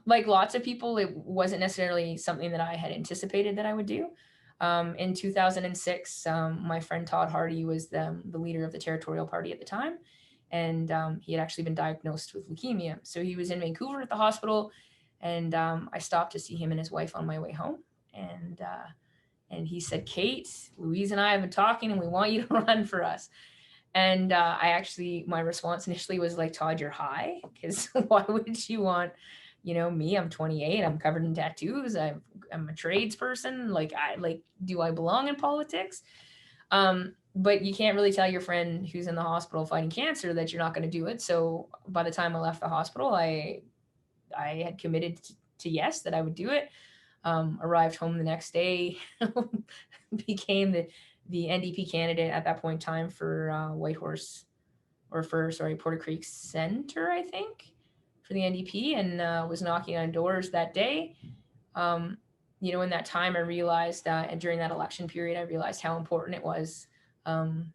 Like lots of people, it wasn't necessarily something that I had anticipated that I would do. In 2006, my friend Todd Hardy was the leader of the Territorial Party at the time, and he had actually been diagnosed with leukemia. So he was in Vancouver at the hospital, and I stopped to see him and his wife on my way home. And he said, "Kate, Louise and I have been talking, and we want you to run for us." And my response initially was like, "Todd, you're high, because why would you want, me? I'm 28. I'm covered in tattoos. I'm a tradesperson. Do I belong in politics?" But you can't really tell your friend who's in the hospital fighting cancer that you're not going to do it. So by the time I left the hospital, I had committed to yes, that I would do it. Arrived home the next day, became the NDP candidate at that point in time for Whitehorse, or for, sorry, Porter Creek Center, I think, for the NDP, and was knocking on doors that day. Um, in that time, I realized, and during that election period, I realized how important it was, um,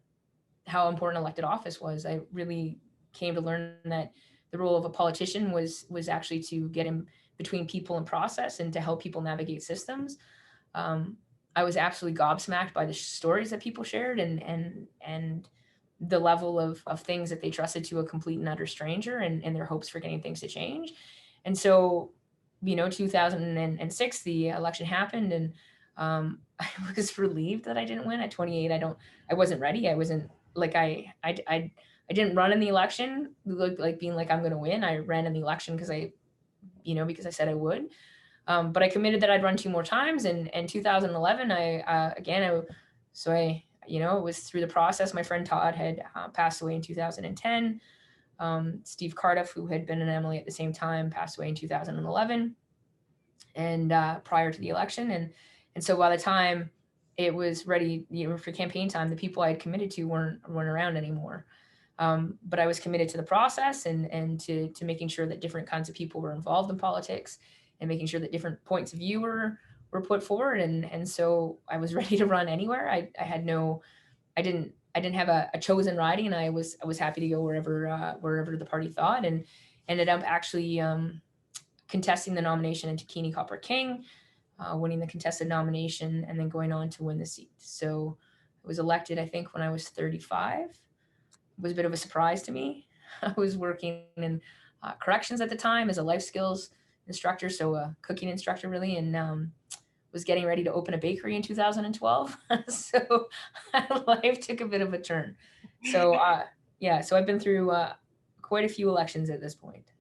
how important elected office was. I really came to learn that the role of a politician was actually to get in between people and process, and to help people navigate systems. um, I was absolutely gobsmacked by the stories that people shared, and the level of things that they trusted to a complete and utter stranger, and their hopes for getting things to change. And so, 2006, the election happened, and I was relieved that I didn't win at 28. I wasn't ready. I wasn't like I didn't run in the election like being like I'm going to win. I ran in the election because I said I would. But I committed that I'd run two more times. And in 2011, it was through the process. My friend Todd had passed away in 2010. Steve Cardiff, who had been an MLA at the same time, passed away in 2011, and prior to the election. And so by the time it was ready, for campaign time, the people I had committed to weren't around anymore. But I was committed to the process, and to making sure that different kinds of people were involved in politics, and making sure that different points of view were put forward. And so I was ready to run anywhere. I didn't have a chosen riding, and I was happy to go wherever the party thought, and ended up actually contesting the nomination into Keeney Copper King, winning the contested nomination, and then going on to win the seat. So I was elected, I think, when I was 35. It was a bit of a surprise to me. I was working in corrections at the time as a life skills instructor, so a cooking instructor, really, and was getting ready to open a bakery in 2012. So life took a bit of a turn. So yeah, so I've been through quite a few elections at this point.